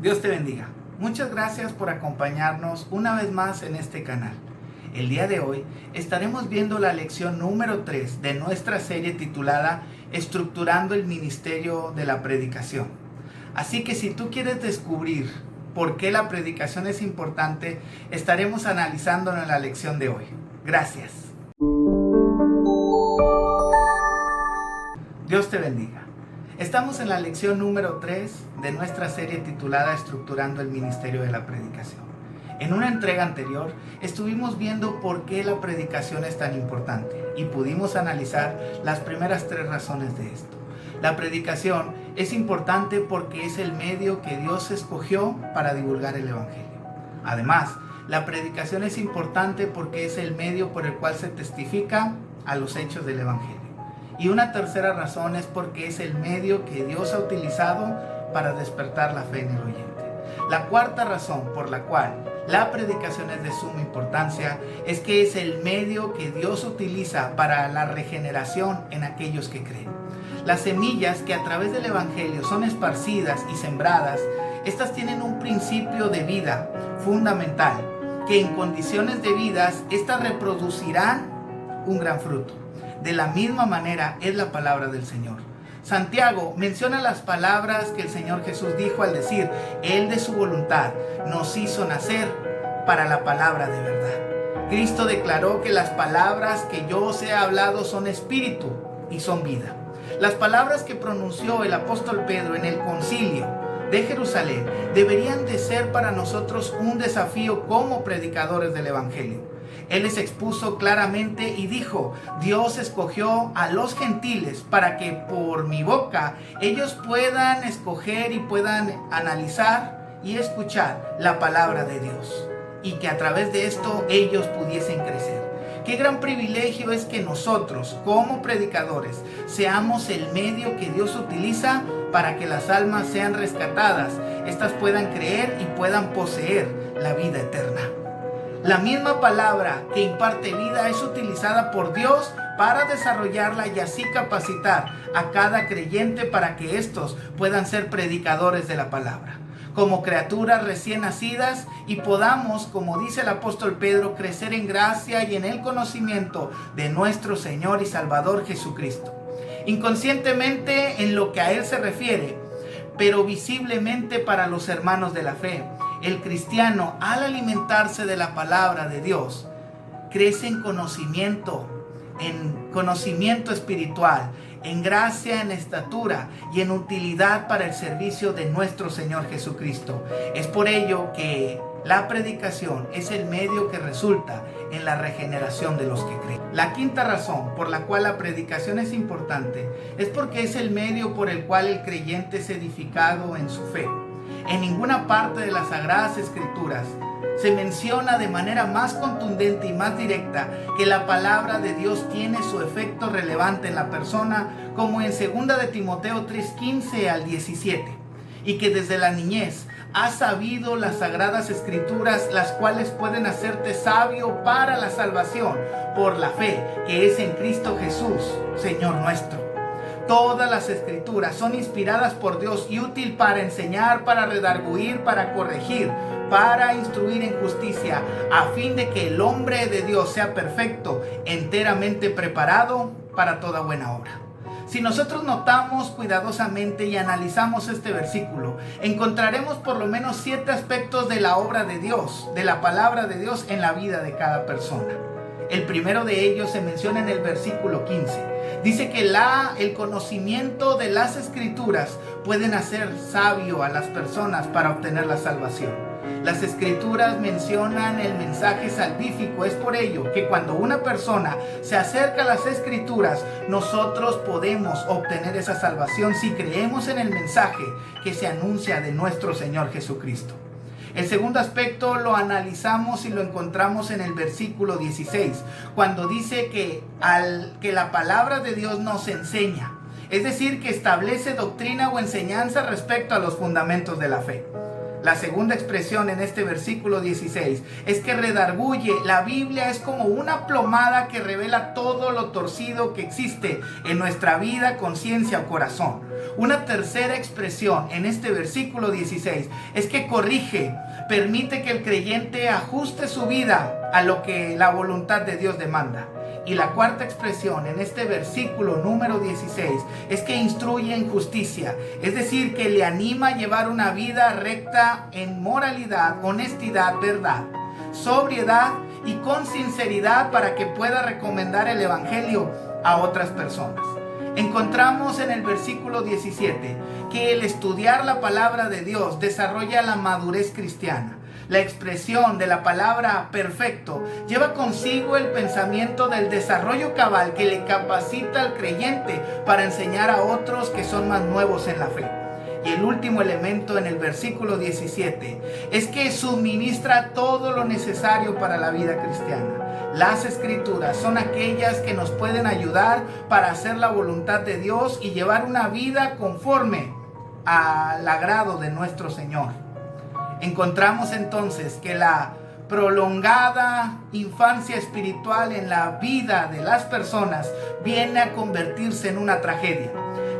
Dios te bendiga. Muchas gracias por acompañarnos una vez más en este canal. El día de hoy estaremos viendo la lección número 3 de nuestra serie titulada Estructurando el Ministerio de la Predicación. Así que si tú quieres descubrir por qué la predicación es importante, estaremos analizándolo en la lección de hoy. Gracias. Dios te bendiga. Estamos en la lección número 3 de nuestra serie titulada Estructurando el Ministerio de la Predicación. En una entrega anterior estuvimos viendo por qué la predicación es tan importante y pudimos analizar las primeras 3 razones de esto. La predicación es importante porque es el medio que Dios escogió para divulgar el Evangelio. Además, la predicación es importante porque es el medio por el cual se testifica a los hechos del Evangelio. Y una tercera razón es porque es el medio que Dios ha utilizado para despertar la fe en el oyente. La cuarta razón por la cual la predicación es de suma importancia es que es el medio que Dios utiliza para la regeneración en aquellos que creen. Las semillas que a través del Evangelio son esparcidas y sembradas, estas tienen un principio de vida fundamental, que en condiciones de vidas, estas reproducirán un gran fruto. De la misma manera es la palabra del Señor. Santiago menciona las palabras que el Señor Jesús dijo al decir, Él de su voluntad nos hizo nacer para la palabra de verdad. Cristo declaró que las palabras que yo os he hablado son espíritu y son vida. Las palabras que pronunció el apóstol Pedro en el concilio de Jerusalén deberían de ser para nosotros un desafío como predicadores del Evangelio. Él les expuso claramente y dijo, Dios escogió a los gentiles para que por mi boca ellos puedan escoger y puedan analizar y escuchar la palabra de Dios. Y que a través de esto ellos pudiesen crecer. Qué gran privilegio es que nosotros, como predicadores, seamos el medio que Dios utiliza para que las almas sean rescatadas, estas puedan creer y puedan poseer la vida eterna. La misma palabra que imparte vida es utilizada por Dios para desarrollarla y así capacitar a cada creyente para que estos puedan ser predicadores de la palabra. Como criaturas recién nacidas y podamos, como dice el apóstol Pedro, crecer en gracia y en el conocimiento de nuestro Señor y Salvador Jesucristo. Inconscientemente en lo que a Él se refiere, pero visiblemente para los hermanos de la fe. El cristiano, al alimentarse de la palabra de Dios, crece en conocimiento espiritual, en gracia, en estatura y en utilidad para el servicio de nuestro Señor Jesucristo. Es por ello que la predicación es el medio que resulta en la regeneración de los que creen. La quinta razón por la cual la predicación es importante es porque es el medio por el cual el creyente es edificado en su fe. En ninguna parte de las Sagradas Escrituras se menciona de manera más contundente y más directa que la palabra de Dios tiene su efecto relevante en la persona, como en 2 de Timoteo 3:15 al 17, y que desde la niñez has sabido las Sagradas Escrituras, las cuales pueden hacerte sabio para la salvación por la fe que es en Cristo Jesús, Señor nuestro. Todas las escrituras son inspiradas por Dios y útil para enseñar, para redarguir, para corregir, para instruir en justicia, a fin de que el hombre de Dios sea perfecto, enteramente preparado para toda buena obra. Si nosotros notamos cuidadosamente y analizamos este versículo, encontraremos por lo menos 7 aspectos de la obra de Dios, de la palabra de Dios en la vida de cada persona. El primero de ellos se menciona en el versículo 15. Dice que el conocimiento de las escrituras pueden hacer sabio a las personas para obtener la salvación. Las escrituras mencionan el mensaje salvífico. Es por ello que cuando una persona se acerca a las escrituras, nosotros podemos obtener esa salvación si creemos en el mensaje que se anuncia de nuestro Señor Jesucristo. El segundo aspecto lo analizamos y lo encontramos en el versículo 16, cuando dice que la palabra de Dios nos enseña, es decir, que establece doctrina o enseñanza respecto a los fundamentos de la fe. La segunda expresión en este versículo 16 es que redarguye. La Biblia es como una plomada que revela todo lo torcido que existe en nuestra vida, conciencia o corazón. Una tercera expresión en este versículo 16 es que corrige, permite que el creyente ajuste su vida a lo que la voluntad de Dios demanda. Y la cuarta expresión en este versículo número 16 es que instruye en justicia, es decir, que le anima a llevar una vida recta en moralidad, honestidad, verdad, sobriedad y con sinceridad para que pueda recomendar el evangelio a otras personas. Encontramos en el versículo 17 que el estudiar la palabra de Dios desarrolla la madurez cristiana. La expresión de la palabra perfecto lleva consigo el pensamiento del desarrollo cabal que le capacita al creyente para enseñar a otros que son más nuevos en la fe. Y el último elemento en el versículo 17 es que suministra todo lo necesario para la vida cristiana. Las escrituras son aquellas que nos pueden ayudar para hacer la voluntad de Dios y llevar una vida conforme al agrado de nuestro Señor. Encontramos entonces que la prolongada infancia espiritual en la vida de las personas viene a convertirse en una tragedia.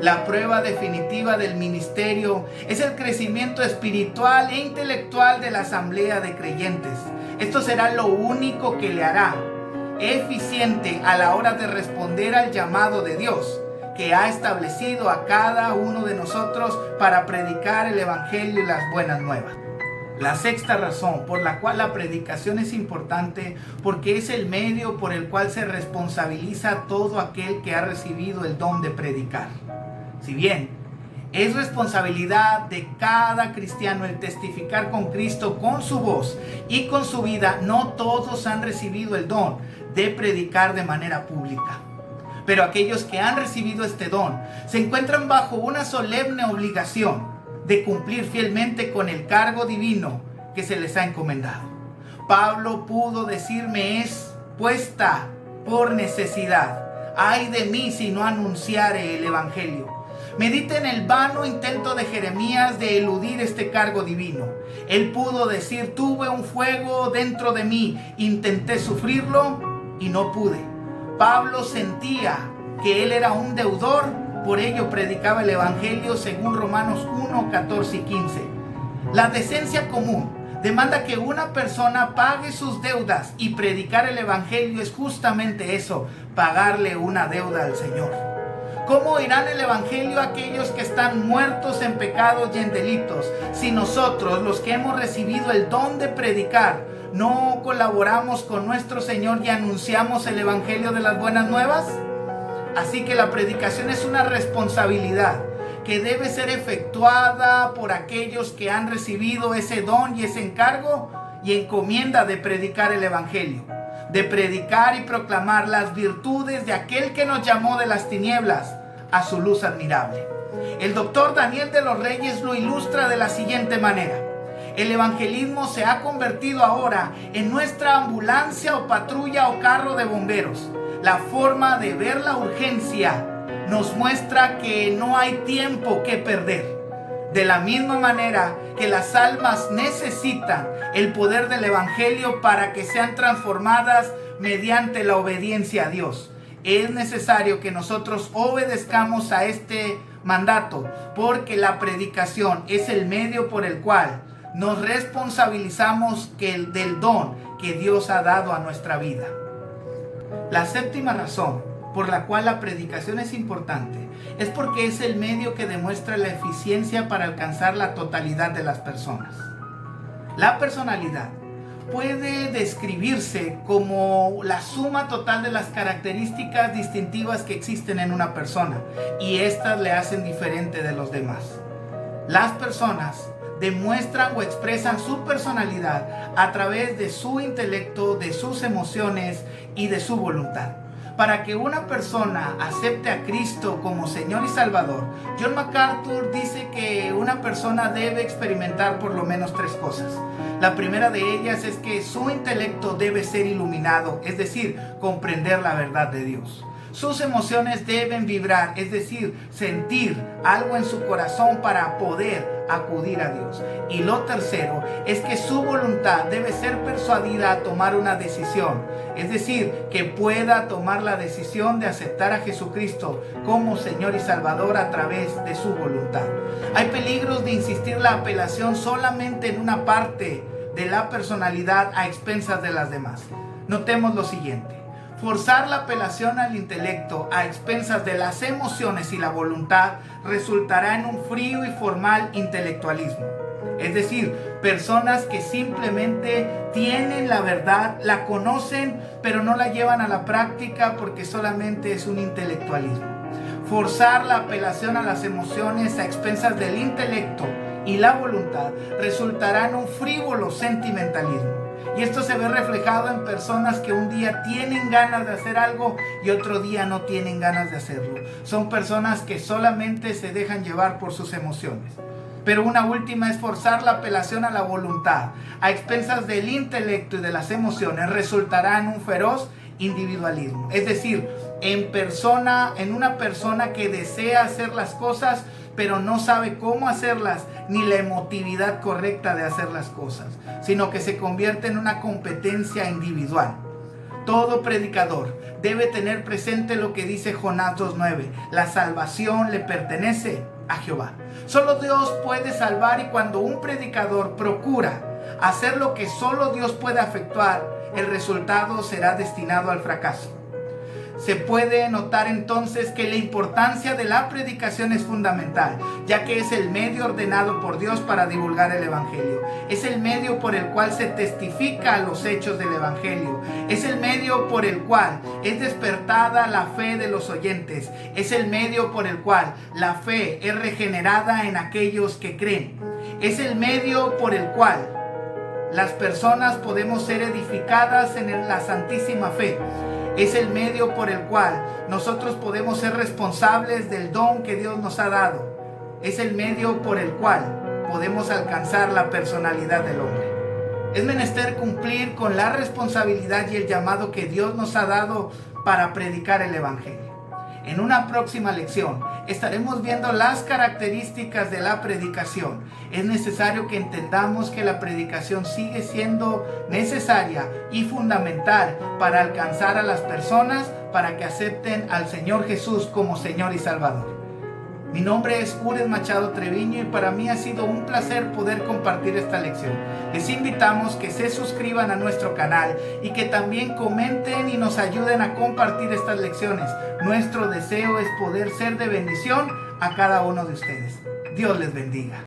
La prueba definitiva del ministerio es el crecimiento espiritual e intelectual de la asamblea de creyentes. Esto será lo único que le hará eficiente a la hora de responder al llamado de Dios, que ha establecido a cada uno de nosotros para predicar el evangelio y las buenas nuevas. La sexta razón por la cual la predicación es importante, porque es el medio por el cual se responsabiliza a todo aquel que ha recibido el don de predicar. Si bien es responsabilidad de cada cristiano el testificar con Cristo con su voz y con su vida, no todos han recibido el don de predicar de manera pública. Pero aquellos que han recibido este don se encuentran bajo una solemne obligación de cumplir fielmente con el cargo divino que se les ha encomendado. Pablo pudo decirme: es puesta por necesidad. Ay de mí si no anunciare el evangelio. Medita en el vano intento de Jeremías de eludir este cargo divino. Él pudo decir: tuve un fuego dentro de mí, intenté sufrirlo y no pude. Pablo sentía que él era un deudor, por ello predicaba el evangelio según Romanos 1, 14 y 15. La decencia común demanda que una persona pague sus deudas, y predicar el evangelio es justamente eso, pagarle una deuda al Señor. ¿Cómo oirán el evangelio aquellos que están muertos en pecados y en delitos, si nosotros, los que hemos recibido el don de predicar, no colaboramos con nuestro Señor y anunciamos el evangelio de las buenas nuevas? Así que la predicación es una responsabilidad que debe ser efectuada por aquellos que han recibido ese don y ese encargo y encomienda de predicar el evangelio, de predicar y proclamar las virtudes de aquel que nos llamó de las tinieblas a su luz admirable. El doctor Daniel de los Reyes lo ilustra de la siguiente manera: el evangelismo se ha convertido ahora en nuestra ambulancia o patrulla o carro de bomberos. La forma de ver la urgencia nos muestra que no hay tiempo que perder. De la misma manera que las almas necesitan el poder del evangelio para que sean transformadas mediante la obediencia a Dios, es necesario que nosotros obedezcamos a este mandato, porque la predicación es el medio por el cual nos responsabilizamos del don que Dios ha dado a nuestra vida. La séptima razón por la cual la predicación es importante es porque es el medio que demuestra la eficiencia para alcanzar la totalidad de las personas. La personalidad puede describirse como la suma total de las características distintivas que existen en una persona, y estas le hacen diferente de los demás. Las personas demuestran o expresan su personalidad a través de su intelecto, de sus emociones y de su voluntad. Para que una persona acepte a Cristo como Señor y Salvador, John MacArthur dice que una persona debe experimentar por lo menos 3 cosas. La primera de ellas es que su intelecto debe ser iluminado, es decir, comprender la verdad de Dios. Sus emociones deben vibrar, es decir, sentir algo en su corazón para poder acudir a Dios. Y lo tercero es que su voluntad debe ser persuadida a tomar una decisión, es decir, que pueda tomar la decisión de aceptar a Jesucristo como Señor y Salvador a través de su voluntad. Hay peligros de insistir la apelación solamente en una parte de la personalidad a expensas de las demás. Notemos lo siguiente: forzar la apelación al intelecto a expensas de las emociones y la voluntad resultará en un frío y formal intelectualismo. Es decir, personas que simplemente tienen la verdad, la conocen, pero no la llevan a la práctica porque solamente es un intelectualismo. Forzar la apelación a las emociones a expensas del intelecto y la voluntad resultará en un frívolo sentimentalismo. Y esto se ve reflejado en personas que un día tienen ganas de hacer algo y otro día no tienen ganas de hacerlo. Son personas que solamente se dejan llevar por sus emociones. Pero una última es forzar la apelación a la voluntad a expensas del intelecto y de las emociones resultará en un feroz individualismo. Es decir, en una persona que desea hacer las cosas pero no sabe cómo hacerlas ni la emotividad correcta de hacer las cosas, sino que se convierte en una competencia individual. Todo predicador debe tener presente lo que dice Jonás 2:9: la salvación le pertenece a Jehová. Solo Dios puede salvar, y cuando un predicador procura hacer lo que solo Dios puede efectuar, el resultado será destinado al fracaso. Se puede notar entonces que la importancia de la predicación es fundamental, ya que es el medio ordenado por Dios para divulgar el Evangelio. Es el medio por el cual se testifica los hechos del Evangelio. Es el medio por el cual es despertada la fe de los oyentes. Es el medio por el cual la fe es regenerada en aquellos que creen. Es el medio por el cual las personas podemos ser edificadas en la santísima fe. Es el medio por el cual nosotros podemos ser responsables del don que Dios nos ha dado. Es el medio por el cual podemos alcanzar la personalidad del hombre. Es menester cumplir con la responsabilidad y el llamado que Dios nos ha dado para predicar el Evangelio. En una próxima lección estaremos viendo las características de la predicación. Es necesario que entendamos que la predicación sigue siendo necesaria y fundamental para alcanzar a las personas para que acepten al Señor Jesús como Señor y Salvador. Mi nombre es Ures Machado Treviño y para mí ha sido un placer poder compartir esta lección. Les invitamos que se suscriban a nuestro canal y que también comenten y nos ayuden a compartir estas lecciones. Nuestro deseo es poder ser de bendición a cada uno de ustedes. Dios les bendiga.